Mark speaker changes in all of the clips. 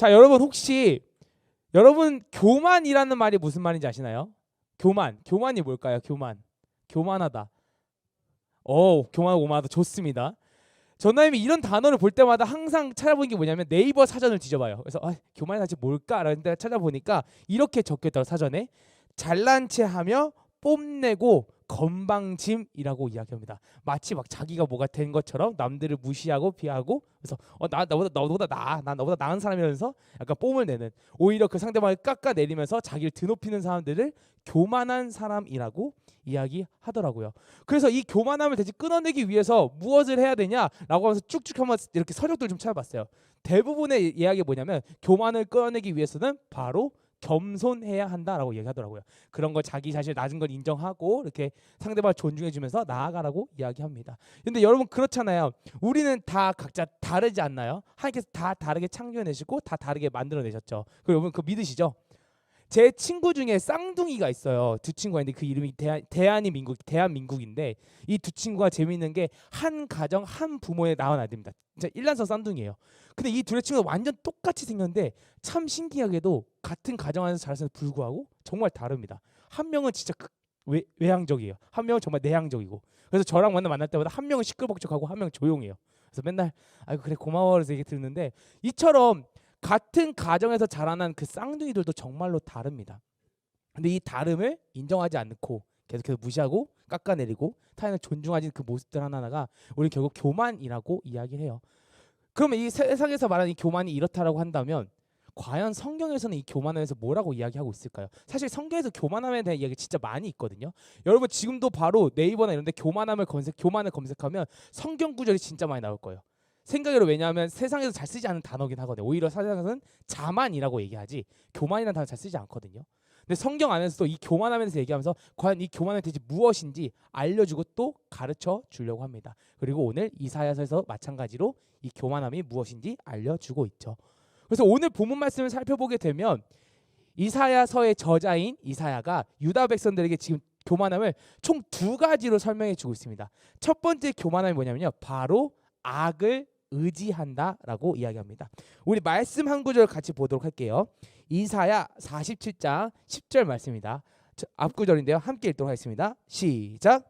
Speaker 1: 자, 여러분 혹시 여러분 교만이라는 말이 무슨 말인지 아시나요? 교만이 뭘까요? 교만하다. 교만하고 오만하다 좋습니다. 전나님이 이런 단어를 볼 때마다 항상 찾아보는 게 뭐냐면 네이버 사전을 뒤져봐요. 그래서 교만이 사실 뭘까라는 데 찾아보니까 이렇게 적혀있더라고요. 사전에 잘난 체하며 뽐내고 건방짐이라고 이야기합니다. 마치 막 자기가 뭐가 된 것처럼 남들을 무시하고 비하고 그래서 난 너보다 나은 사람이라면서 약간 뽐을 내는, 오히려 그 상대방을 깎아내리면서 자기를 드높이는 사람들을 교만한 사람이라고 이야기하더라고요. 그래서 이 교만함을 대체 끊어내기 위해서 무엇을 해야 되냐라고 하면서 쭉쭉 한번 이렇게 서적들 좀 찾아봤어요. 대부분의 이야기가 뭐냐면 교만을 끊어내기 위해서는 바로 겸손해야 한다라고 얘기하더라고요. 그런 걸 자기 자신을 낮은 걸 인정하고 이렇게 상대방을 존중해주면서 나아가라고 이야기합니다. 근데 여러분 그렇잖아요. 우리는 다 각자 다르지 않나요? 하나님께서 다 다르게 창조해내시고 다 다르게 만들어내셨죠. 그리고 여러분 그거 믿으시죠? 제 친구 중에 쌍둥이가 있어요. 두 친구가 있는데 그 이름이 대한민국인데 이 두 친구가 재미있는 게 한 가정 한 부모에 낳은 아들입니다. 진짜 일란성 쌍둥이에요. 근데 이 둘의 친구가 완전 똑같이 생겼는데 참 신기하게도 같은 가정 안에서 자랐음에도 불구하고 정말 다릅니다. 한 명은 진짜 외향적이에요. 한 명은 정말 내향적이고. 그래서 저랑 만날 때마다 한 명은 시끌벅적하고 한 명은 조용해요. 그래서 맨날 아이고 그래 고마워 그래서 얘기 듣는데 이처럼 같은 가정에서 자라난 그 쌍둥이들도 정말로 다릅니다. 근데 이 다름을 인정하지 않고 계속해서 무시하고 깎아내리고 타인을 존중하지 그 모습들 하나하나가 우리 결국 교만이라고 이야기를 해요. 그러면 이 세상에서 말하는 이 교만이 이렇다라고 한다면 과연 성경에서는 이 교만에 대해서 뭐라고 이야기하고 있을까요? 사실 성경에서 교만함에 대한 이야기 진짜 많이 있거든요. 여러분 지금도 바로 네이버나 이런 데 교만을 검색하면 성경 구절이 진짜 많이 나올 거예요. 생각으로. 왜냐하면 세상에서 잘 쓰지 않는 단어긴 하거든요. 오히려 세상에서는 자만이라고 얘기하지 교만이라는 단어 잘 쓰지 않거든요. 근데 성경 안에서도 이 교만함에 대해서 얘기하면서 과연 이 교만의 대체 무엇인지 알려주고 또 가르쳐 주려고 합니다. 그리고 오늘 이사야서에서 마찬가지로 이 교만함이 무엇인지 알려주고 있죠. 그래서 오늘 본문 말씀을 살펴보게 되면 이사야서의 저자인 이사야가 유다 백성들에게 지금 교만함을 총 두 가지로 설명해 주고 있습니다. 첫 번째 교만함이 뭐냐면요, 바로 악을 의지한다라고 이야기합니다. 우리 말씀 한 구절 같이 보도록 할게요. 이사야 47장 10절 말씀입니다. 앞구절인데요. 함께 읽도록 하겠습니다. 시작.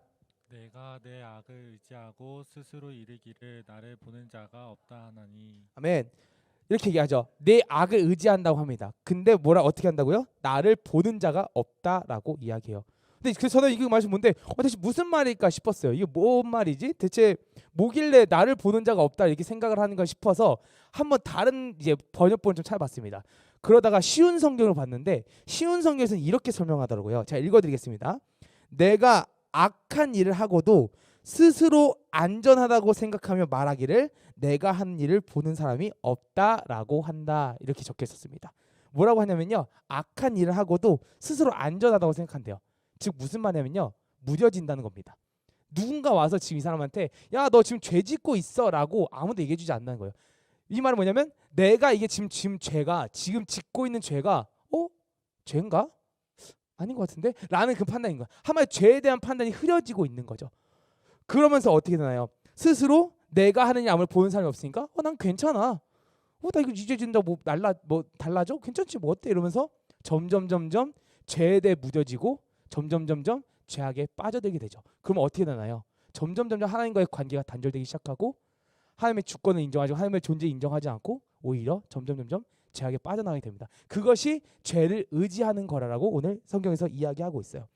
Speaker 2: 내가 내 악을 의지하고 스스로 이르기를 나를 보는 자가 없다 하나니.
Speaker 1: 아멘. 이렇게 얘기하죠. 내 악을 의지한다고 합니다. 근데 어떻게 한다고요? 나를 보는 자가 없다라고 이야기해요. 근데 그래서 저는 이거 말씀 뭔데 대체 무슨 말일까 싶었어요. 이게 뭔 말이지? 대체 뭐길래 나를 보는 자가 없다 이렇게 생각을 하는가 싶어서 한번 다른 이제 번역본을 좀 찾아봤습니다. 그러다가 쉬운 성경을 봤는데 쉬운 성경에서는 이렇게 설명하더라고요. 제가 읽어드리겠습니다. 내가 악한 일을 하고도 스스로 안전하다고 생각하며 말하기를 내가 하는 일을 보는 사람이 없다라고 한다, 이렇게 적혀 있었습니다. 뭐라고 하냐면요, 악한 일을 하고도 스스로 안전하다고 생각한대요. 즉 무슨 말이냐면요, 무뎌진다는 겁니다. 누군가 와서 지금 이 사람한테 야 너 지금 죄 짓고 있어라고 아무도 얘기해주지 않는다는 거예요. 이 말은 뭐냐면 내가 이게 지금 죄가 지금 짓고 있는 죄가 죄인가? 아닌 것 같은데? 라는 그 판단인 거야. 한마디로 죄에 대한 판단이 흐려지고 있는 거죠. 그러면서 어떻게 되나요? 스스로 내가 하는 일 아무리 보는 사람이 없으니까 난 괜찮아. 나 이거 이제 진짜 뭐 달라져? 괜찮지 뭐 어때? 이러면서 점점 죄에 대해 무뎌지고 점점 죄악에 빠져들게 되죠. 그러면 어떻게 되나요? 점점 하나님과의 관계가 단절되기 시작하고 하나님의 주권을 인정하지 하나님의 존재 인정하지 않고 오히려 점점 죄악에 빠져나가게 됩니다. 그것이 죄를 의지하는 거라고 오늘 성경에서 이야기하고 있어요.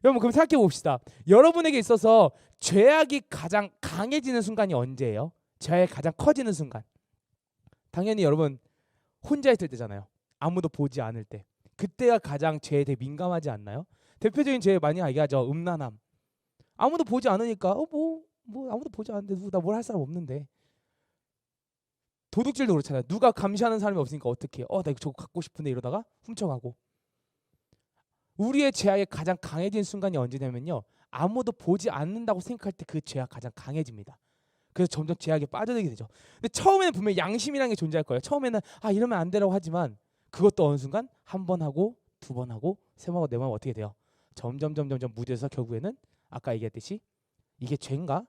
Speaker 1: 여러분 그럼 생각해 봅시다. 여러분에게 있어서 죄악이 가장 강해지는 순간이 언제예요? 죄악이 가장 커지는 순간. 당연히 여러분 혼자 있을 때잖아요. 아무도 보지 않을 때. 그때가 가장 죄에 대해 민감하지 않나요? 대표적인 죄 많이 얘기하죠. 음란함. 아무도 보지 않으니까 아무도 보지 않는데 나 뭘 할 사람 없는데. 도둑질도 그렇잖아요. 누가 감시하는 사람이 없으니까 어떻게 나 이거 저거 갖고 싶은데 이러다가 훔쳐가고. 우리의 죄악이 가장 강해진 순간이 언제냐면요, 아무도 보지 않는다고 생각할 때 그 죄악 가장 강해집니다. 그래서 점점 죄악에 빠져들게 되죠. 근데 처음에는 분명히 양심이라는 게 존재할 거예요. 처음에는 이러면 안 되라고 하지만 그것도 어느 순간 한 번 하고 두 번 하고 세 번 하고 네 번 하고 어떻게 돼요? 점점 무뎌서 결국에는 아까 얘기했듯이 이게 죄인가?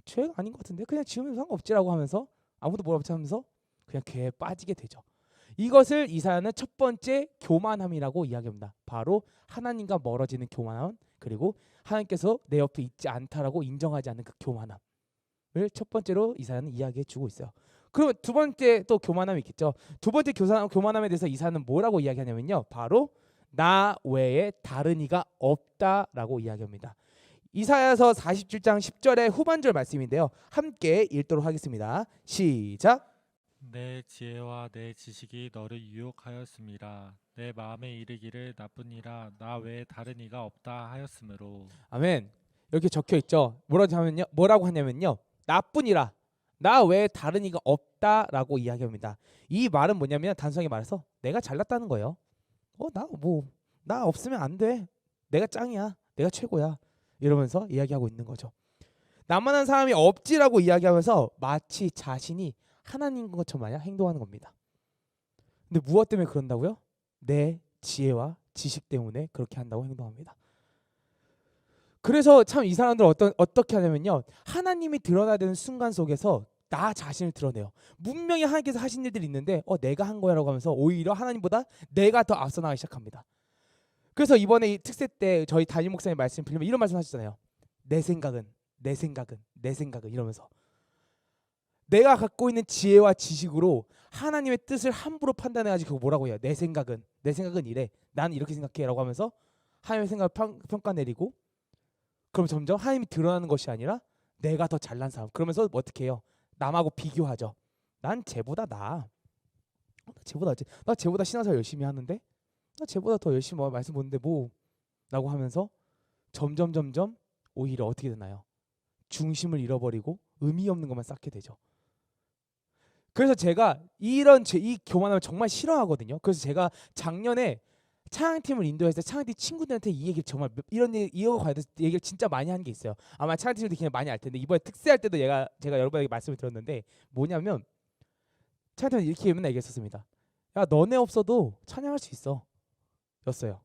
Speaker 1: 죄가 아닌 것 같은데 그냥 지으면 상관없지라고 하면서 아무도 뭐라고 하면서 그냥 죄에 빠지게 되죠. 이것을 이사야는 첫 번째 교만함이라고 이야기합니다. 바로 하나님과 멀어지는 교만함, 그리고 하나님께서 내 옆에 있지 않다라고 인정하지 않는 그 교만함을 첫 번째로 이사야는 이야기해 주고 있어요. 그러면 두 번째 또 교만함이 있겠죠. 두 번째 교만함에 대해서 이사야는 뭐라고 이야기하냐면요. 바로 나 외에 다른 이가 없다라고 이야기합니다. 이사야서 47장 10절의 후반절 말씀인데요. 함께 읽도록 하겠습니다. 시작.
Speaker 2: 내 지혜와 내 지식이 너를 유혹하였음이라. 내 마음에 이르기를 나뿐이라 나 외에 다른 이가 없다 하였으므로.
Speaker 1: 아멘. 이렇게 적혀 있죠. 뭐라고 하냐면요. 나뿐이라 나 외에 다른 이가 없다라고 이야기합니다. 이 말은 뭐냐면 단순하게 말해서 내가 잘났다는 거예요. 나 없으면 안 돼. 내가 짱이야. 내가 최고야. 이러면서 이야기하고 있는 거죠. 나만한 사람이 없지라고 이야기하면서 마치 자신이 하나님인 것처럼 마냥 행동하는 겁니다. 근데 무엇 때문에 그런다고요? 내 지혜와 지식 때문에 그렇게 한다고 행동합니다. 그래서 참 이 사람들 어떻게 하냐면요. 하나님이 드러나야 되는 순간 속에서 나 자신을 드러내요. 분명히 하나님께서 하신 일들이 있는데 내가 한 거야라고 하면서 오히려 하나님보다 내가 더 앞서 나가기 시작합니다. 그래서 이번에 이 특세 때 저희 담임 목사님 말씀 빌리면 이런 말씀 하셨잖아요. 내 생각은 이러면서 내가 갖고 있는 지혜와 지식으로 하나님의 뜻을 함부로 판단해가지고 그거 뭐라고 해요? 내 생각은 이래. 나는 이렇게 생각해라고 하면서 하나님의 생각을 평가 내리고 그럼 점점 하나님이 드러나는 것이 아니라 내가 더 잘난 사람. 그러면서 어떻게 해요? 남하고 비교하죠. 난 쟤보다 나아. 나 쟤보다 신앙생활 열심히 하는데 나 쟤보다 더 열심히 말씀 보는데 뭐 라고 하면서 점점 오히려 어떻게 되나요? 중심을 잃어버리고 의미 없는 것만 쌓게 되죠. 그래서 제가 이 교만함을 정말 싫어하거든요. 그래서 제가 작년에 찬양팀을 인도해서 찬양팀 친구들한테 이 얘기를 정말 이거 관해서 얘기를 진짜 많이 한 게 있어요. 아마 찬양팀들도 그냥 많이 알 텐데 이번에 특세할 때도 제가 여러분에게 말씀을 드렸는데 뭐냐면 찬양팀은 이렇게 맨날 얘기했었습니다. 야 너네 없어도 찬양할 수 있어 였어요.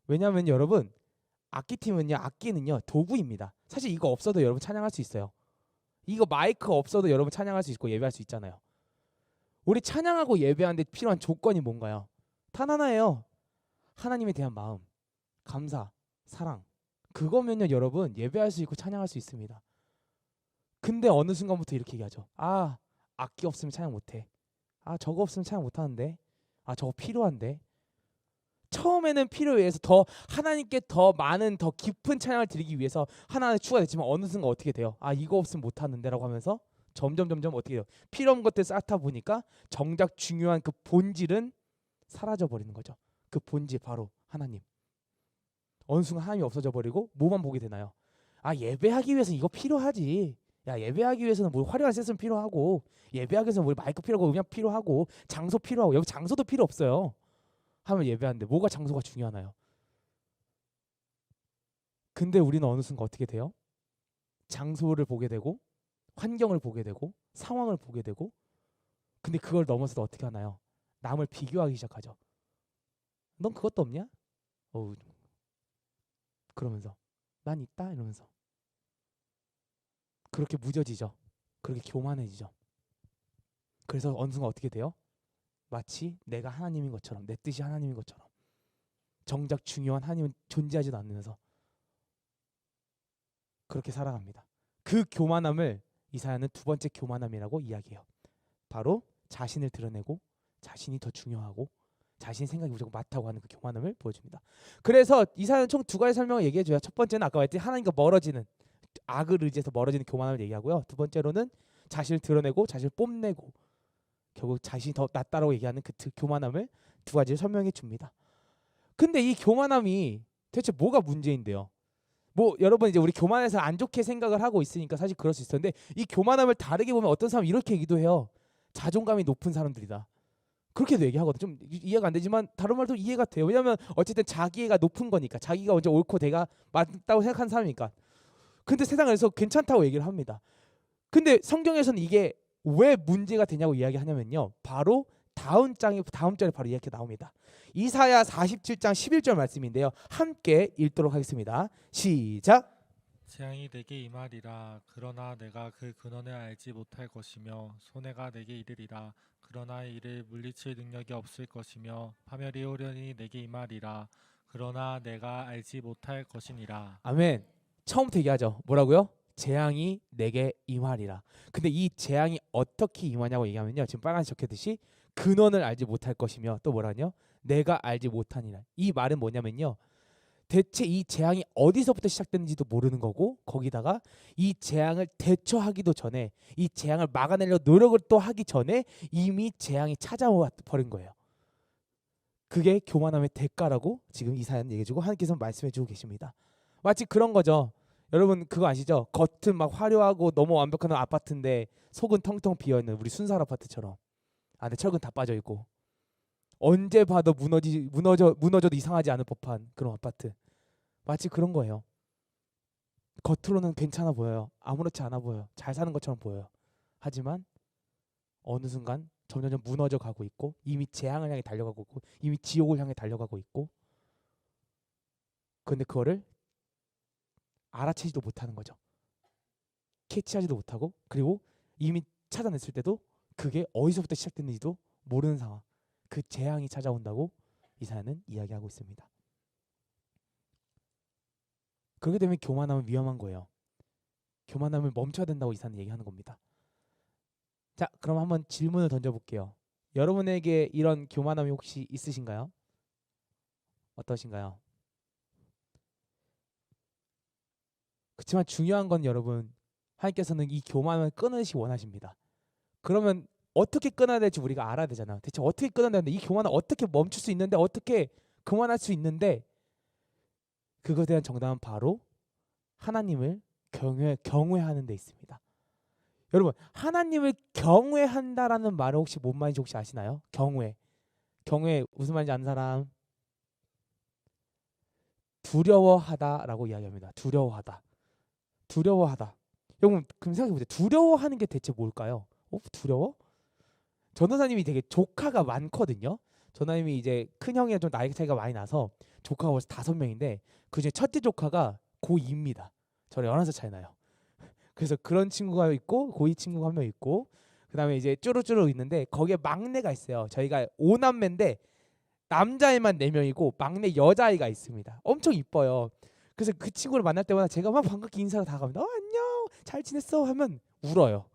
Speaker 1: 왜냐하면 여러분 악기는요 도구입니다. 사실 이거 없어도 여러분 찬양할 수 있어요. 이거 마이크 없어도 여러분 찬양할 수 있고 예배할 수 있잖아요. 우리 찬양하고 예배하는데 필요한 조건이 뭔가요? 단 하나예요. 하나님에 대한 마음, 감사, 사랑. 그거면요 여러분 예배할 수 있고 찬양할 수 있습니다. 근데 어느 순간부터 이렇게 얘기하죠. 악기 없으면 찬양 못해. 저거 없으면 찬양 못하는데. 저거 필요한데. 처음에는 필요에 의해서 더 하나님께 더 많은 더 깊은 찬양을 드리기 위해서 하나는 추가됐지만 어느 순간 어떻게 돼요? 이거 없으면 못하는데라고 하면서 점점 어떻게 돼요? 필요 없는 것들 쌓다 보니까 정작 중요한 그 본질은 사라져 버리는 거죠. 그 본질 바로 하나님. 어느 순간 하나님이 없어져 버리고 뭐만 보게 되나요? 예배하기 위해서는 이거 필요하지. 야 예배하기 위해서는 뭐 화려한 세션 필요하고 예배하기 위해서는 뭐 마이크 필요하고 음향 필요하고 장소 필요하고 여기 장소도 필요 없어요. 하면 예배하는데 뭐가 장소가 중요하나요? 근데 우리는 어느 순간 어떻게 돼요? 장소를 보게 되고 환경을 보게 되고 상황을 보게 되고 근데 그걸 넘어서도 어떻게 하나요? 남을 비교하기 시작하죠. 넌 그것도 없냐? 그러면서 난 있다 이러면서 그렇게 무뎌지죠. 그렇게 교만해지죠. 그래서 어느 순간 어떻게 돼요? 마치 내가 하나님인 것처럼 내 뜻이 하나님인 것처럼 정작 중요한 하나님은 존재하지도 않으면서 그렇게 살아갑니다. 그 교만함을 이사야는 두 번째 교만함이라고 이야기해요. 바로 자신을 드러내고 자신이 더 중요하고 자신 생각이 무조건 맞다고 하는 그 교만함을 보여줍니다. 그래서 이사야는 총 두 가지 설명을 얘기해줘요. 첫 번째는 아까 말했듯이 하나님과 멀어지는 악을 의지해서 멀어지는 교만함을 얘기하고요. 두 번째로는 자신을 드러내고 자신을 뽐내고 결국 자신이 더 낫다라고 얘기하는 그 교만함을 두 가지를 설명해 줍니다. 근데 이 교만함이 대체 뭐가 문제인데요? 여러분 이제 우리 교만해서 안 좋게 생각을 하고 있으니까 사실 그럴 수 있었는데 이 교만함을 다르게 보면 어떤 사람은 이렇게 얘기도 해요. 자존감이 높은 사람들이다. 그렇게도 얘기하거든. 좀 이해가 안 되지만 다른 말도 이해가 돼요. 왜냐하면 어쨌든 자기가 높은 거니까 자기가 먼저 옳고 내가 맞다고 생각하는 사람이니까. 근데 세상에서 괜찮다고 얘기를 합니다. 근데 성경에서는 이게 왜 문제가 되냐고 이야기하냐면요. 바로 다음 절에 바로 이렇게 나옵니다. 이사야 47장 11절 말씀인데요. 함께 읽도록 하겠습니다. 시작.
Speaker 2: 재앙이 내게 임하리라. 그러나 내가 그 근원을 알지 못할 것이며 손해가 내게 이르리라. 그러나 이를 물리칠 능력이 없을 것이며 파멸이 호련히 내게 임하리라. 그러나 내가 알지 못할 것이니라.
Speaker 1: 아멘. 처음부터 얘기하죠. 뭐라고요? 재앙이 내게 임하리라. 근데 이 재앙이 어떻게 임하냐고 얘기하면요. 지금 빨간색 적혀듯이 근원을 알지 못할 것이며 또 뭐라뇨? 내가 알지 못하니라. 이 말은 뭐냐면요. 대체 이 재앙이 어디서부터 시작됐는지도 모르는 거고 거기다가 이 재앙을 대처하기도 전에 이 재앙을 막아내려 노력을 또 하기 전에 이미 재앙이 찾아와 버린 거예요. 그게 교만함의 대가라고 지금 이사야는 얘기해주고 하나님께서 말씀해주고 계십니다. 마치 그런 거죠. 여러분 그거 아시죠? 겉은 막 화려하고 너무 완벽한 아파트인데 속은 텅텅 비어있는 우리 순살 아파트처럼 안에 철근 다 빠져있고 언제 봐도 무너져도 이상하지 않을 법한 그런 아파트. 마치 그런 거예요. 겉으로는 괜찮아 보여요. 아무렇지 않아 보여요. 잘 사는 것처럼 보여요. 하지만 어느 순간 점점 무너져 가고 있고 이미 재앙을 향해 달려가고 있고 이미 지옥을 향해 달려가고 있고 근데 그거를 알아채지도 못하는 거죠. 캐치하지도 못하고 그리고 이미 찾아냈을 때도 그게 어디서부터 시작됐는지도 모르는 상황. 그 재앙이 찾아온다고 이사야는 이야기하고 있습니다. 그렇게 되면 교만하면 위험한 거예요. 교만함을 멈춰야 된다고 이사야는 얘기하는 겁니다. 자, 그럼 한번 질문을 던져볼게요. 여러분에게 이런 교만함이 혹시 있으신가요? 어떠신가요? 그렇지만 중요한 건 여러분 하나님께서는 이 교만을 끊으시 원하십니다. 그러면 어떻게 끊어야 될지 우리가 알아야 되잖아요. 대체 어떻게 끊어야 되는데 이 교만을 어떻게 멈출 수 있는데 어떻게 그만할 수 있는데 그것에 대한 정답은 바로 하나님을 경외하는 데 있습니다. 여러분 하나님을 경외한다라는 말을 혹시 뭔 말인지 혹시 아시나요? 경외 무슨 말인지 아는 사람? 두려워하다라고 이야기합니다. 두려워하다. 여러분 그럼 생각해보세요. 두려워하는 게 대체 뭘까요? 두려워? 전도사님이 되게 조카가 많거든요. 전도사님이 이제 큰 형이랑 좀 나이 차이가 많이 나서 조카가 벌써 5명인데 그중에 첫째 조카가 고2입니다. 저랑 11살 차이 나요. 그래서 그런 친구가 있고 고2 친구가 한 명 있고 그다음에 이제 쭈루쭈루 있는데 거기에 막내가 있어요. 저희가 5남매인데 남자애만 4명이고 막내 여자아이가 있습니다. 엄청 이뻐요. 그래서 그 친구를 만날 때마다 제가 막 반갑게 인사를 다 합니다. 안녕 잘 지냈어 하면 울어요.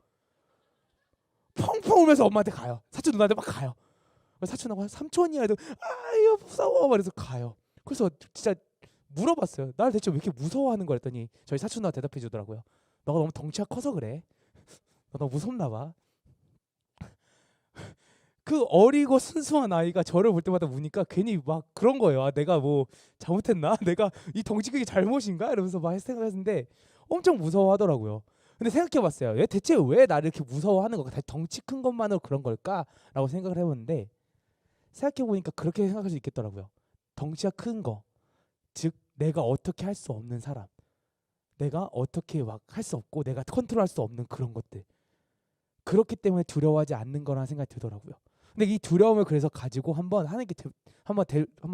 Speaker 1: 펑펑 울면서 엄마한테 가요. 사촌 누나한테 막 가요. 사촌하고 삼촌이야 해도 아유 무서워 말해서 가요. 그래서 진짜 물어봤어요. 나를 대체 왜 이렇게 무서워하는 거 했더니 저희 사촌 누나 대답해 주더라고요. 너가 너무 덩치가 커서 그래. 너 너무 무섭나 봐. 그 어리고 순수한 아이가 저를 볼 때마다 우니까 괜히 막 그런 거예요. 아, 내가 뭐 잘못했나? 내가 이 덩치 크기 잘못인가? 이러면서 막 생각했는데 엄청 무서워하더라고요. 근데 생각해봤어요. 대체 왜 나를 이렇게 무서워하는 걸까? 덩치 큰 것만으로 그런 걸까?라고 생각을 해봤는데 생각해보니까 그렇게 생각할 수 있겠더라고요. 덩치가 큰 거, 즉 내가 어떻게 할 수 없는 사람, 내가 어떻게 막 할 수 없고 내가 컨트롤할 수 없는 그런 것들. 그렇기 때문에 두려워하지 않는 거라는 생각이 들더라고요. 근데 이 두려움을 그래서 가지고 한번 하나님께 한번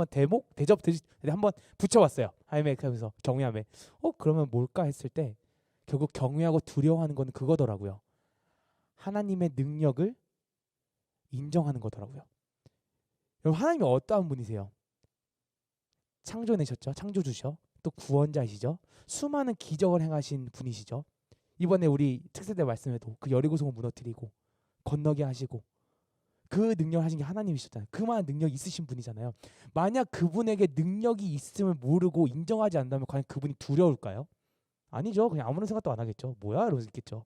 Speaker 1: 대접 한번 붙여봤어요. 하나님의 하면서 경외함에 그러면 뭘까 했을 때 결국 경외하고 두려워하는 건 그거더라고요. 하나님의 능력을 인정하는 거더라고요. 여러분 하나님이 어떠한 분이세요? 창조내셨죠. 창조주셔. 또 구원자이시죠. 수많은 기적을 행하신 분이시죠. 이번에 우리 특세대 말씀에도 그 여리고성을 무너뜨리고 건너게 하시고 그 능력을 하신 게 하나님이셨잖아요. 그만한 능력이 있으신 분이잖아요. 만약 그분에게 능력이 있음을 모르고 인정하지 않는다면 과연 그분이 두려울까요? 아니죠. 그냥 아무런 생각도 안 하겠죠. 뭐야? 이러면서 있겠죠.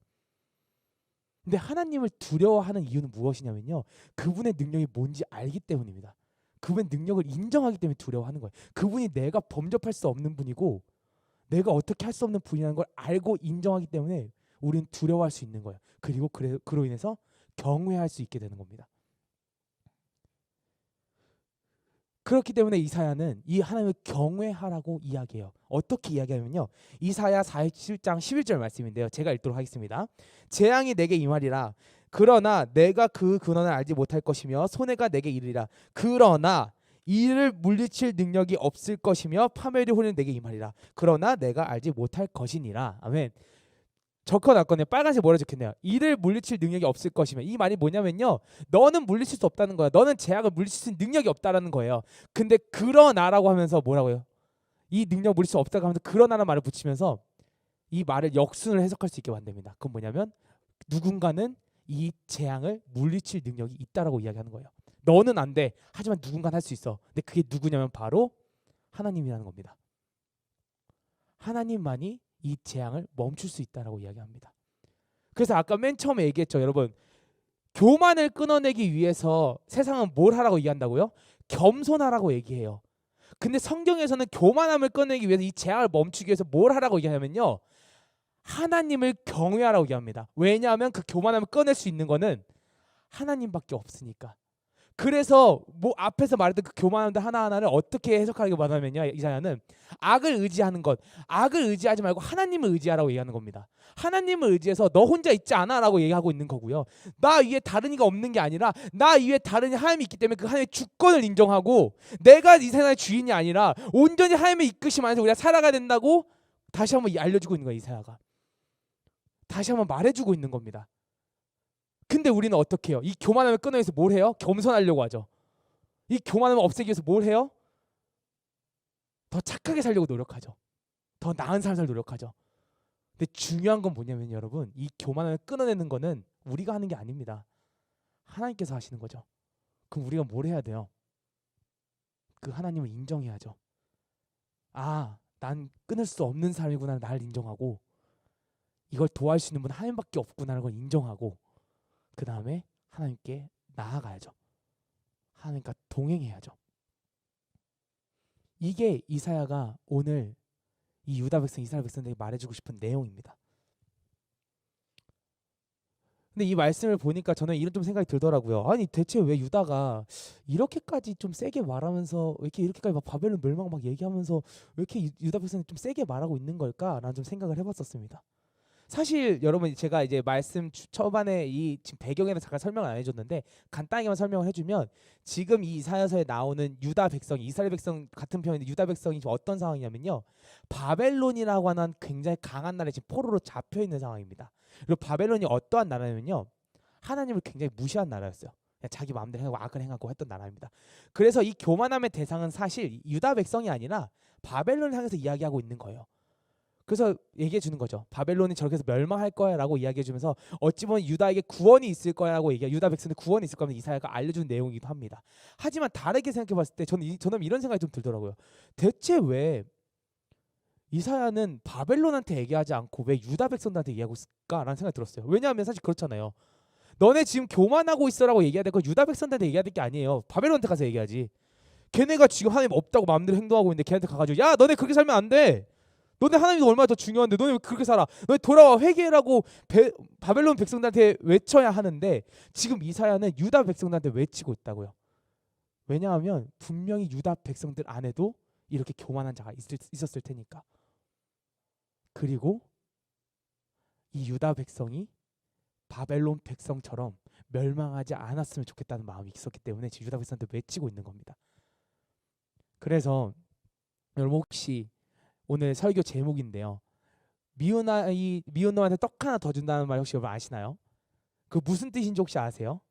Speaker 1: 근데 하나님을 두려워하는 이유는 무엇이냐면요. 그분의 능력이 뭔지 알기 때문입니다. 그분의 능력을 인정하기 때문에 두려워하는 거예요. 그분이 내가 범접할 수 없는 분이고 내가 어떻게 할 수 없는 분이라는 걸 알고 인정하기 때문에 우리는 두려워할 수 있는 거예요. 그리고 그로 인해서 경외할 수 있게 되는 겁니다. 그렇기 때문에 이사야는 이 하나님을 경외하라고 이야기해요. 어떻게 이야기하면요. 이사야 47장 11절 말씀인데요. 제가 읽도록 하겠습니다. 재앙이 내게 임하리라. 그러나 내가 그 근원을 알지 못할 것이며 손해가 내게 이르리라. 그러나 이를 물리칠 능력이 없을 것이며 파멸이 호련히 내게 임하리라. 그러나 내가 알지 못할 것이니라. 아멘. 적어놨거든요. 빨간색 뭐라 적혔네요. 이를 물리칠 능력이 없을 것이며, 이 말이 뭐냐면요, 너는 물리칠 수 없다는 거야. 너는 재앙을 물리칠 수 있는 능력이 없다라는 거예요. 근데 그러나라고 하면서 뭐라고요? 이 능력 물리칠 수 없다고 하면서 그러나라는 말을 붙이면서 이 말을 역순을 해석할 수 있게 만듭니다. 그건 뭐냐면 누군가는 이 재앙을 물리칠 능력이 있다라고 이야기하는 거예요. 너는 안 돼. 하지만 누군가는 할 수 있어. 근데 그게 누구냐면 바로 하나님이라는 겁니다. 하나님만이 이 재앙을 멈출 수 있다라고 이야기합니다. 그래서 아까 맨 처음에 얘기했죠, 여러분. 교만을 끊어내기 위해서 세상은 뭘 하라고 얘기한다고요? 겸손하라고 얘기해요. 근데 성경에서는 교만함을 끊어내기 위해서 이 재앙을 멈추기 위해서 뭘 하라고 얘기하냐면요, 하나님을 경외하라고 얘기합니다. 왜냐하면 그 교만함을 꺼낼 수 있는 거는 하나님밖에 없으니까. 그래서 뭐 앞에서 말했던 그 교만함들 하나하나를 어떻게 해석하라고 말하면요, 이사야는 악을 의지하는 것, 악을 의지하지 말고 하나님을 의지하라고 얘기하는 겁니다. 하나님을 의지해서 너 혼자 있지 않아라고 얘기하고 있는 거고요. 나 위에 다른 이가 없는 게 아니라 나 위에 다른 하나님이 있기 때문에 그 하나님의 주권을 인정하고 내가 이 세상의 주인이 아니라 온전히 하나님의 이끄심 안에서 우리가 살아가야 된다고 다시 한번 알려주고 있는 거예요, 이사야가. 다시 한번 말해주고 있는 겁니다. 근데 우리는 어떻게 해요? 이 교만함을 끊어내기 위해서 뭘 해요? 겸손하려고 하죠. 이 교만함을 없애기 위해서 뭘 해요? 더 착하게 살려고 노력하죠. 더 나은 삶을 살려고 노력하죠. 근데 중요한 건 뭐냐면 여러분, 이 교만함을 끊어내는 거는 우리가 하는 게 아닙니다. 하나님께서 하시는 거죠. 그럼 우리가 뭘 해야 돼요? 그 하나님을 인정해야죠. 아, 난 끊을 수 없는 삶이구나, 날 인정하고 이걸 도와줄 수 있는 분 하나님밖에 없구나라는 걸 인정하고 그 다음에 하나님께 나아가야죠. 하나님과 동행해야죠. 이게 이사야가 오늘 이 유다 백성, 이스라엘 백성들에게 말해주고 싶은 내용입니다. 근데 이 말씀을 보니까 저는 이런 좀 생각이 들더라고요. 아니 대체 왜 유다가 이렇게까지 좀 세게 말하면서 왜 이렇게까지 막 바벨론 멸망 막 얘기하면서 왜 이렇게 유다 백성이 좀 세게 말하고 있는 걸까라는 좀 생각을 해봤었습니다. 사실 여러분, 제가 이제 말씀 초반에 이 지금 배경에는 잠깐 설명을 안 해줬는데 간단하게만 설명을 해주면, 지금 이 이사야서에 나오는 유다 백성, 이스라엘 백성 같은 편인데 유다 백성이 지금 어떤 상황이냐면요, 바벨론이라고 하는 굉장히 강한 나라에 지금 포로로 잡혀 있는 상황입니다. 그리고 바벨론이 어떠한 나라냐면요, 하나님을 굉장히 무시한 나라였어요. 그냥 자기 마음대로 행하고 악을 행하고 했던 나라입니다. 그래서 이 교만함의 대상은 사실 유다 백성이 아니라 바벨론을 향해서 이야기하고 있는 거예요. 그래서 얘기해 주는 거죠. 바벨론이 저렇게 해서 멸망할 거야라고 이야기해 주면서 어찌 보면 유다에게 구원이 있을 거야라고 유다 백성들 구원이 있을 거면 이사야가 알려주는 내용이기도 합니다. 하지만 다르게 생각해 봤을 때 저는 이런 생각이 좀 들더라고요. 대체 왜 이사야는 바벨론한테 얘기하지 않고 왜 유다 백성들한테 얘기하고 있을까라는 생각이 들었어요. 왜냐하면 사실 그렇잖아요. 너네 지금 교만하고 있어라고 얘기해야 될 거 유다 백성들한테 얘기해야 될 게 아니에요. 바벨론한테 가서 얘기하지. 걔네가 지금 하나님 없다고 마음대로 행동하고 있는데 걔한테 가가지고 야, 너네 그렇게 살면 안 돼. 너네 하나님이 얼마나 더 중요한데 너네 왜 그렇게 살아? 너네 돌아와 회개라고 바벨론 백성들한테 외쳐야 하는데 지금 이사야는 유다 백성들한테 외치고 있다고요. 왜냐하면 분명히 유다 백성들 안에도 이렇게 교만한 자가 있었을 테니까. 그리고 이 유다 백성이 바벨론 백성처럼 멸망하지 않았으면 좋겠다는 마음이 있었기 때문에 지금 유다 백성한테 외치고 있는 겁니다. 그래서 여러분, 혹시 오늘 설교 제목인데요, 미운 놈한테 떡 하나 더 준다는 말 혹시 여러분 아시나요? 그 무슨 뜻인지 혹시 아세요?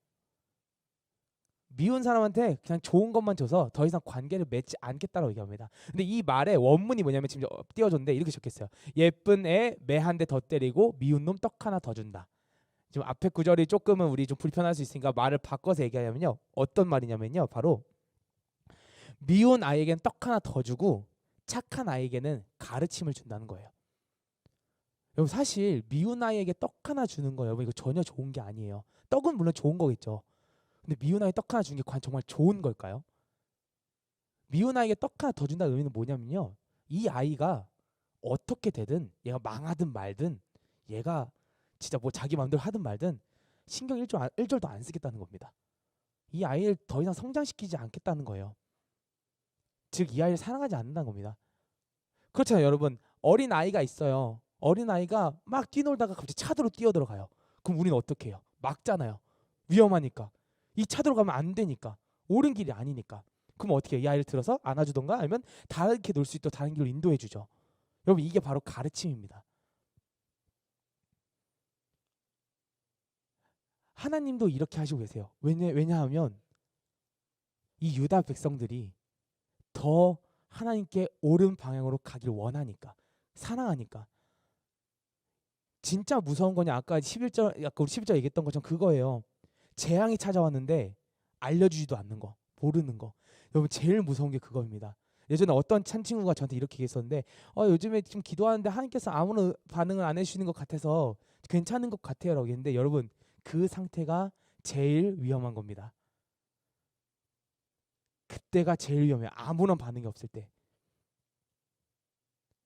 Speaker 1: 미운 사람한테 그냥 좋은 것만 줘서 더 이상 관계를 맺지 않겠다라고 얘기합니다. 근데 이 말의 원문이 뭐냐면 지금 띄워줬는데 이렇게 적혔어요. 예쁜 애 매 한 대 더 때리고 미운 놈 떡 하나 더 준다. 지금 앞에 구절이 조금은 우리 좀 불편할 수 있으니까 말을 바꿔서 얘기하면요, 어떤 말이냐면요, 바로 미운 아이에겐 떡 하나 더 주고 착한 아이에게는 가르침을 준다는 거예요. 여러분, 사실 미운 아이에게 떡 하나 주는 거예요. 여러분, 이거 전혀 좋은 게 아니에요. 떡은 물론 좋은 거겠죠. 근데 미운 아이 떡 하나 주는 게 정말 좋은 걸까요? 미운 아이에게 떡 하나 더 준다는 의미는 뭐냐면요, 이 아이가 어떻게 되든 얘가 망하든 말든 얘가 진짜 뭐 자기 마음대로 하든 말든 신경 1절도 안 쓰겠다는 겁니다. 이 아이를 더 이상 성장시키지 않겠다는 거예요. 즉 이 아이를 사랑하지 않는다는 겁니다. 그렇잖아요, 여러분. 어린 아이가 있어요. 어린 아이가 막 뛰놀다가 갑자기 차도로 뛰어들어가요. 그럼 우리는 어떻게 해요? 막잖아요. 위험하니까. 이 차도로 가면 안 되니까. 옳은 길이 아니니까. 그럼 어떻게 해요? 이 아이를 들어서 안아주던가 아니면 다르게 놀 수 있도록 다른 길로 인도해 주죠. 여러분 이게 바로 가르침입니다. 하나님도 이렇게 하시고 계세요. 왜냐하면 이 유다 백성들이 더 하나님께 옳은 방향으로 가길 원하니까, 사랑하니까. 진짜 무서운 거냐? 아까 11절, 아까 우리 11절 얘기했던 것처럼 그거예요. 재앙이 찾아왔는데 알려주지도 않는 거, 모르는 거. 여러분 제일 무서운 게 그겁니다. 예전에 어떤 찬 친구가 저한테 이렇게 얘기했었는데 요즘에 지금 기도하는데 하나님께서 아무런 반응을 안 해주시는 것 같아서 괜찮은 것 같아요 라고 했는데, 여러분 그 상태가 제일 위험한 겁니다. 그때가 제일 위험해요. 아무런 반응이 없을 때.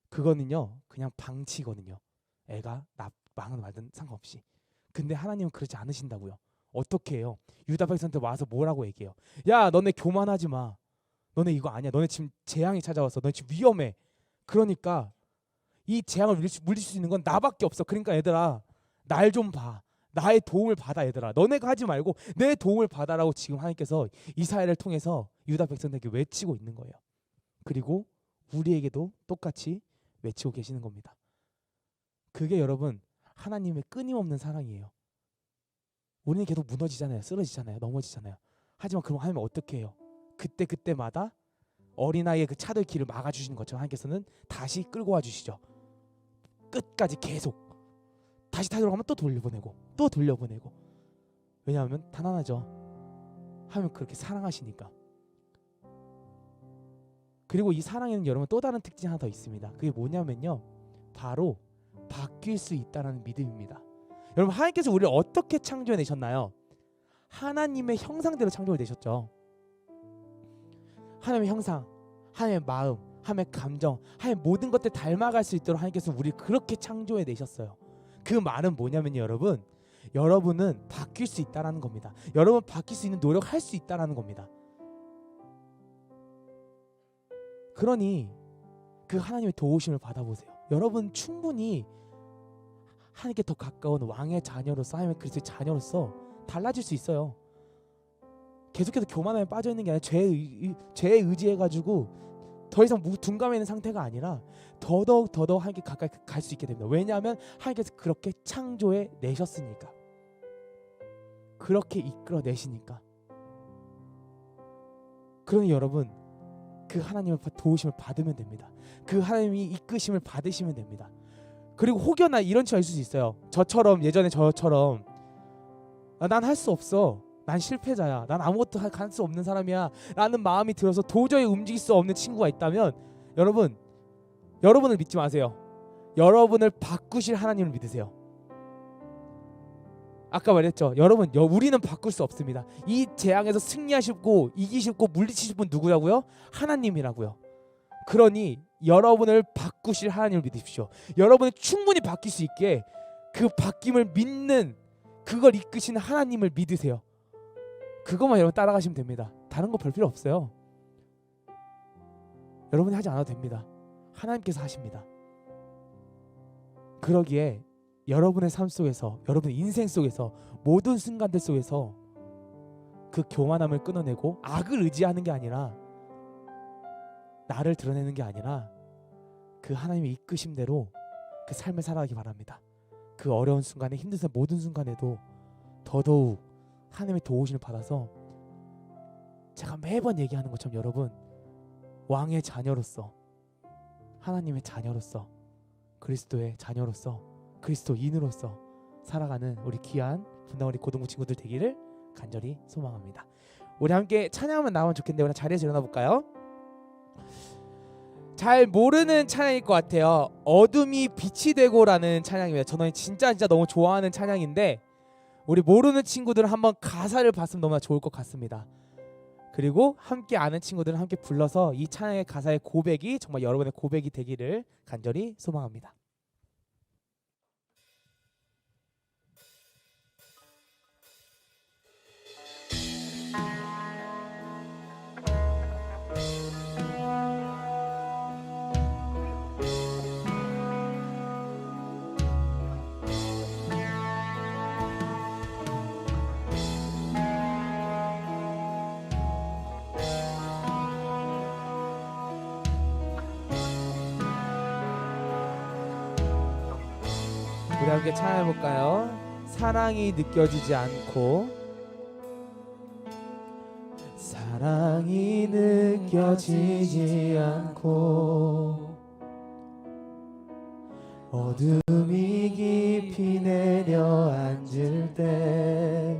Speaker 1: 그거는요 그냥 방치거든요. 애가 망은 말든 상관없이. 근데 하나님은 그러지 않으신다고요. 어떻게 해요? 유다 백성한테 와서 뭐라고 얘기해요? 야 너네 교만하지 마. 너네 이거 아니야. 너네 지금 재앙이 찾아왔어. 너네 지금 위험해. 그러니까 이 재앙을 물리칠 수 있는 건 나밖에 없어. 그러니까 얘들아 날 좀 봐. 나의 도움을 받아 얘들아. 너네가 하지 말고 내 도움을 받아라고 지금 하나님께서 이사야를 통해서 유다 백성들에게 외치고 있는 거예요. 그리고 우리에게도 똑같이 외치고 계시는 겁니다. 그게 여러분 하나님의 끊임없는 사랑이에요. 우리는 계속 무너지잖아요. 쓰러지잖아요. 넘어지잖아요. 하지만 그럼 하나님은 어떻게 해요? 그때마다 어린아이의 그 차들 길을 막아주시는 것처럼 하나님께서는 다시 끌고 와주시죠. 끝까지 계속. 다시 타도록 하면 또 돌려보내고 또 돌려보내고. 왜냐하면 단 하나죠. 하나님은 그렇게 사랑하시니까. 그리고 이 사랑에는 여러분 또 다른 특징이 하나 더 있습니다. 그게 뭐냐면요, 바로 바뀔 수 있다는 믿음입니다. 여러분 하나님께서 우리를 어떻게 창조해내셨나요? 하나님의 형상대로 창조해내셨죠. 하나님의 형상, 하나님의 마음, 하나님의 감정, 하나님의 모든 것들 닮아갈 수 있도록 하나님께서 우리를 그렇게 창조해내셨어요. 그 말은 뭐냐면요, 여러분은 바뀔 수 있다는 겁니다. 여러분 바뀔 수 있는 노력할 수 있다는 겁니다. 그러니 그 하나님의 도우심을 받아보세요. 여러분 충분히 하나님께 더 가까운 왕의 자녀로서, 하나님의 그리스도의 자녀로서 달라질 수 있어요. 계속해서 교만함에 빠져있는 게 아니라 죄에 의지해가지고 더 이상 둔감해 있는 상태가 아니라 더더욱 하나님께 가까이 갈 수 있게 됩니다. 왜냐하면 하나님께서 그렇게 창조해 내셨으니까, 그렇게 이끌어 내시니까. 그러니 여러분 그 하나님의 도우심을 받으면 됩니다. 그 하나님이 이끄심을 받으시면 됩니다. 그리고 혹여나 이런 치가 있을 수 있어요. 예전에 저처럼 난 할 수 없어, 난 실패자야, 난 아무것도 할 수 없는 사람이야 라는 마음이 들어서 도저히 움직일 수 없는 친구가 있다면, 여러분을 믿지 마세요. 여러분을 바꾸실 하나님을 믿으세요. 아까 말했죠. 여러분 우리는 바꿀 수 없습니다. 이 재앙에서 승리하시고 이기시고 물리치실 분 누구라고요? 하나님이라고요. 그러니 여러분을 바꾸실 하나님을 믿으십시오. 여러분이 충분히 바뀔 수 있게 그 바뀜을 믿는, 그걸 이끄시는 하나님을 믿으세요. 그것만 여러분 따라가시면 됩니다. 다른 거 별 필요 없어요. 여러분이 하지 않아도 됩니다. 하나님께서 하십니다. 그러기에 여러분의 삶 속에서, 여러분의 인생 속에서, 모든 순간들 속에서 그 교만함을 끊어내고 악을 의지하는 게 아니라, 나를 드러내는 게 아니라 그 하나님의 이끄심대로 그 삶을 살아가기 바랍니다. 그 어려운 순간에, 힘든 모든 순간에도 더더욱 하나님의 도우심을 받아서, 제가 매번 얘기하는 것처럼 여러분 왕의 자녀로서, 하나님의 자녀로서, 그리스도의 자녀로서, 그리스도인으로서 살아가는 우리 귀한 분당우리 고등부 친구들 되기를 간절히 소망합니다. 우리 함께 찬양하면 나오면 좋겠는데 우리 자리에서 일어나 볼까요? 잘 모르는 찬양일 것 같아요. 어둠이 빛이 되고라는 찬양입니다. 저는 진짜 너무 좋아하는 찬양인데 우리 모르는 친구들은 한번 가사를 봤으면 너무나 좋을 것 같습니다. 그리고 함께 아는 친구들은 함께 불러서 이 찬양의 가사의 고백이 정말 여러분의 고백이 되기를 간절히 소망합니다. 우리 함께 찬양해 볼까요? 사랑이 느껴지지 않고, 사랑이 느껴지지 않고, 어둠이 깊이 내려앉을 때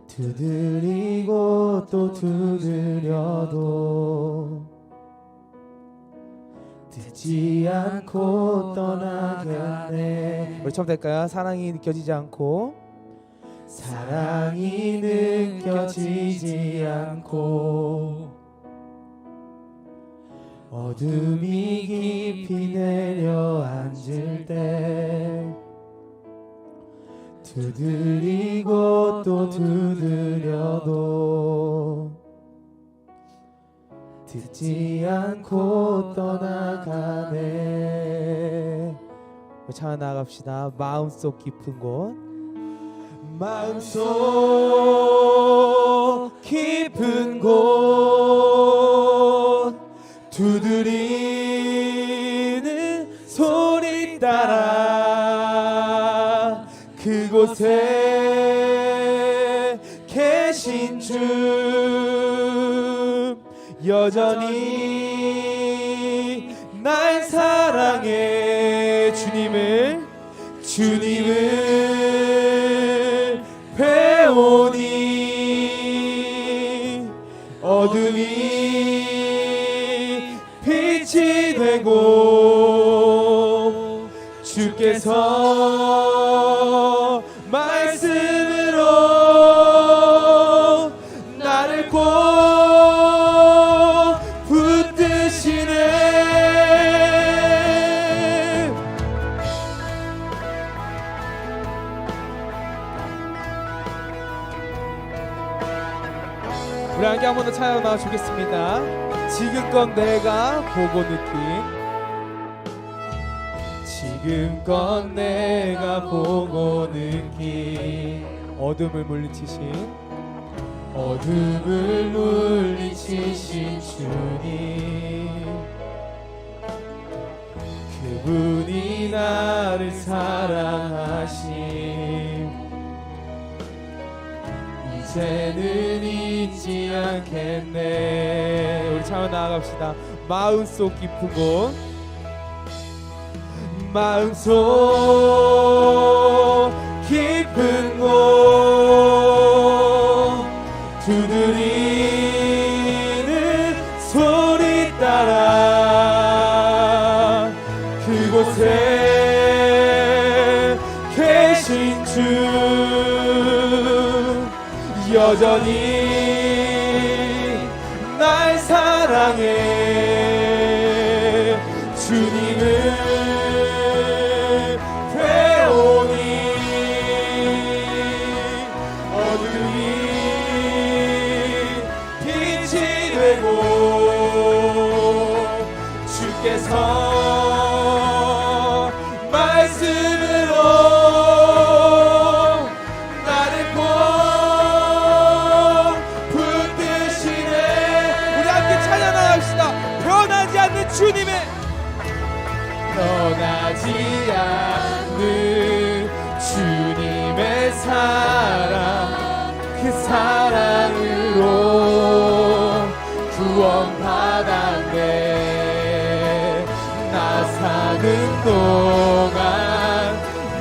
Speaker 1: 두드리고 또 두드려도 듣지 않고 떠나가네. 우리 처음 될까요? 사랑이 느껴지지 않고, 사랑이 느껴지지 않고, 어둠이 깊이 내려앉을 때 두드리고 또 두드려도 듣지 않고 떠나가네. 찬양 나갑시다. 마음속 깊은 곳, 마음속 깊은 곳, 두드리는 소리 따라 그곳에 계신 주, 여전히 날 사랑해. 주님을 배우니 어둠이 빛이 되고, 주께서 말씀으로 나를 꼭 붙드시네. 우리 함께 한 번 더 찬양 나와주겠습니다. 지금껏 내가 보고 느낀, 지금껏 내가 보고 느낀, 어둠을 물리치신 주님, 그분이 나를 사랑하심, 이제는 잊지 않겠네. 우리 찬양 나아갑시다. 마음속 깊은 곳, 마음속 깊은 곳, 두드리는 소리 따라 그곳에 계신 주, 여전히 날 사랑해. 주님을 주께서 말씀으로 나를 꼭 붙드시네. 우리 함께 찬양합시다. 변하지 않는 주님의, 변하지 않는 주님의 사랑, 그 사랑으로 구원받았네. 나 사는 동안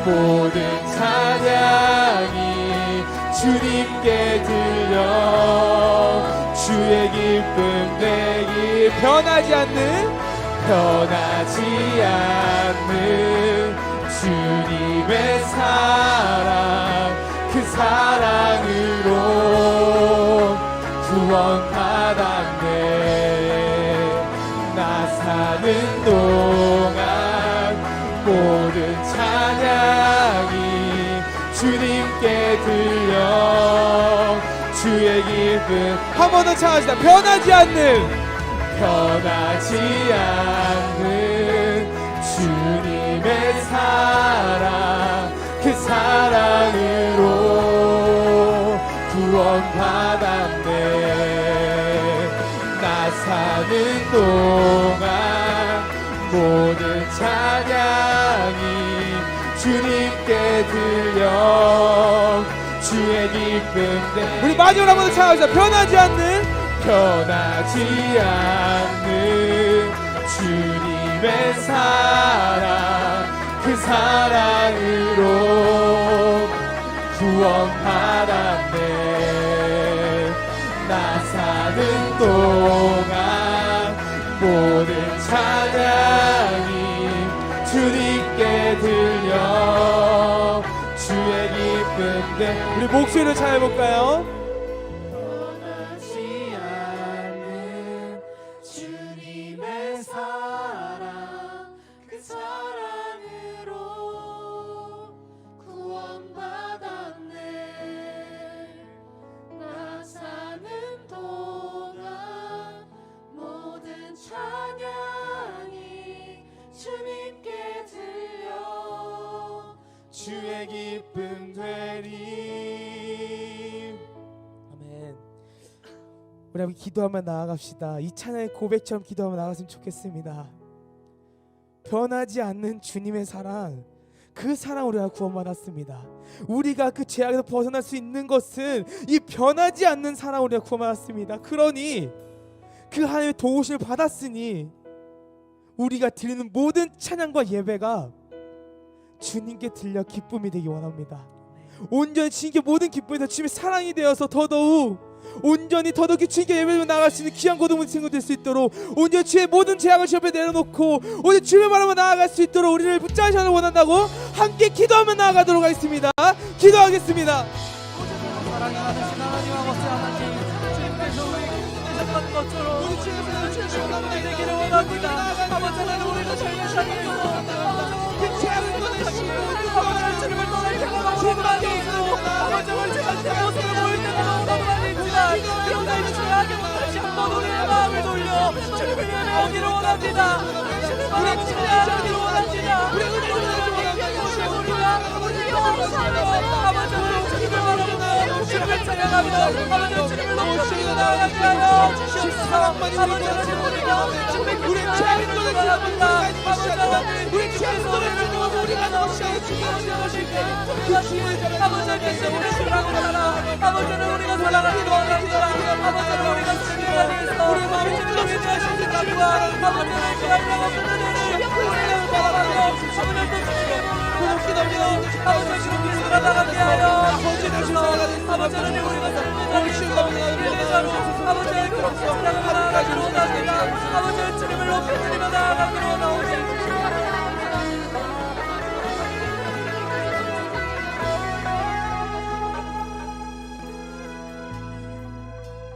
Speaker 1: 모든 찬양이 주님께 들려 주의 기쁨 되기. 변하지 않는 주님의 사랑, 그 사랑으로 구원받았네. 나 사는 동안 모든 찬양이 주님께 들려 주의 기쁨. 한 번 더 찬양합시다. 변하지 않는 주님의 사랑, 그 사랑으로 구원받았네. 나 사는 동안 모든 찬양이 주님께 들려 주의 기쁨 우리 마지막으로 한번 찬양합시다. 변하지 않는 주님의 사랑 그 사랑으로 구원받았네. 나 사는 동안 모든 찬양이 주님께 들려 주의 기쁨 우리 목소리로 찬양해볼까요?
Speaker 3: 변하지 않는 주님의 사랑 그 사랑으로 구원받았네. 나 사는 동안 모든 찬양이 주님께 들려
Speaker 1: 주의 기쁨 되리. 아멘. 우리 한번 기도하며 나아갑시다. 이 찬양의 고백처럼 기도하며 나아갔으면 좋겠습니다. 변하지 않는 주님의 사랑 그 사랑 우리가 구원받았습니다. 우리가 그 죄악에서 벗어날 수 있는 것은 이 변하지 않는 사랑 우리가 구원받았습니다. 그러니 그 하나님의 도우심을 받았으니 우리가 드리는 모든 찬양과 예배가 주님께 들려 기쁨이 되기 원합니다. 온전히 주님께 모든 기쁨에서 주님의 사랑이 되어서 더더욱 온전히 더더욱 주님께 예배로 나아갈 수 있는 귀한 고등부 친구 될 수 있도록 온전히 주의 모든 죄악을 주 옆에 내려놓고 오늘 주님의 바람으로 나아갈 수 있도록 우리를 붙잡으셔서 원한다고 함께 기도하며 나아가도록 하겠습니다. 기도하겠습니다.
Speaker 3: 사랑이 많으신 하나님 아버지 하나님 주님께서 우리에게 되셨던 것처럼 우리 주님께서 주님께 되기를 원합니다. 아버지 하나님 우리가 잘못하면서 그 죄악을 끊으시고 아버지 주님을 떠날 때가 너무 많이 있고 아버지 우리 제가 제 모습을 보일 때가 너무 많이 있지만 그러나 이 죄악에 다시 한번 우리의 마음을 돌려 주님을 위해 오기를 원합니다. 주님을 찬양하기를 원합니다. 우리가 우리 영원히 살아서 아버지 우리 주님을 바라보고 주님을 찬양합니다. 아버지 주님을 높이시고 나아가게 하여 주시옵소서. 아버지 하나님 우리가 주님의 우리 죄악을 바랍니다. 아버지 하나님 우리 죄에서 우리를 모두 우리가 나오시고 주시옵시게 아버지 하나님 우리 사랑하라. 아버지 하나님 우리가 사랑하기를 원합니다. 아버지 하나님 우리가 주님을 위해서 우리 마음을 주님을 위하신 생각과 아버지 하나님 그 알라고 그들을 우리를 바라보며 아버지 하나님 고맙게 넘겨 아버지 주님께 살아나가게 하여 주셔서 아버지 하나님 우리가 삶의 일대자로 아버지 하나님 그렇게 사랑을 나아가기를 원합니다. 아버지 하나님 주님을 높이 드리며 나아가기를 원하오니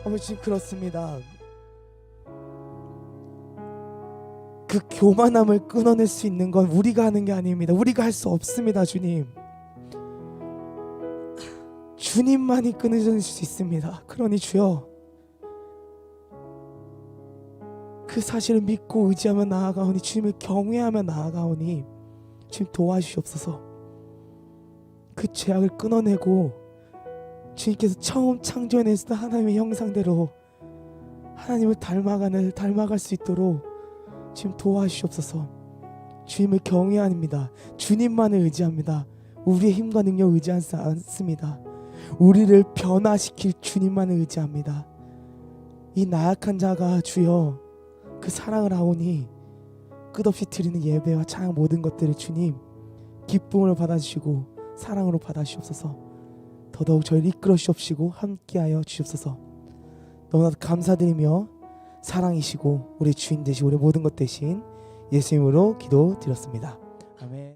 Speaker 1: 아버지 그렇습니다. 그 교만함을 끊어낼 수 있는 건 우리가 하는 게 아닙니다. 우리가 할 수 없습니다. 주님만이 끊어낼 수 있습니다. 그러니 주여 그 사실을 믿고 의지하며 나아가오니 주님을 경외하며 나아가오니 주님 도와주시옵소서. 그 죄악을 끊어내고 주님께서 처음 창조해내셨던 하나님의 형상대로 하나님을 닮아갈 수 있도록 주님 도와주시옵소서. 주님을 경외합니다. 주님만을 의지합니다. 우리의 힘과 능력 의지하지 않습니다. 우리를 변화시킬 주님만을 의지합니다. 이 나약한 자가 주여 그 사랑을 하오니 끝없이 드리는 예배와 찬양 모든 것들을 주님 기쁨으로 받아주시고 사랑으로 받아주시옵소서. 더더욱 저희를 이끌어 주시옵시고 함께하여 주시옵소서. 너무나도 감사드리며 사랑이시고 우리 주인 되시고 우리 모든 것 되신 예수님으로 기도드렸습니다.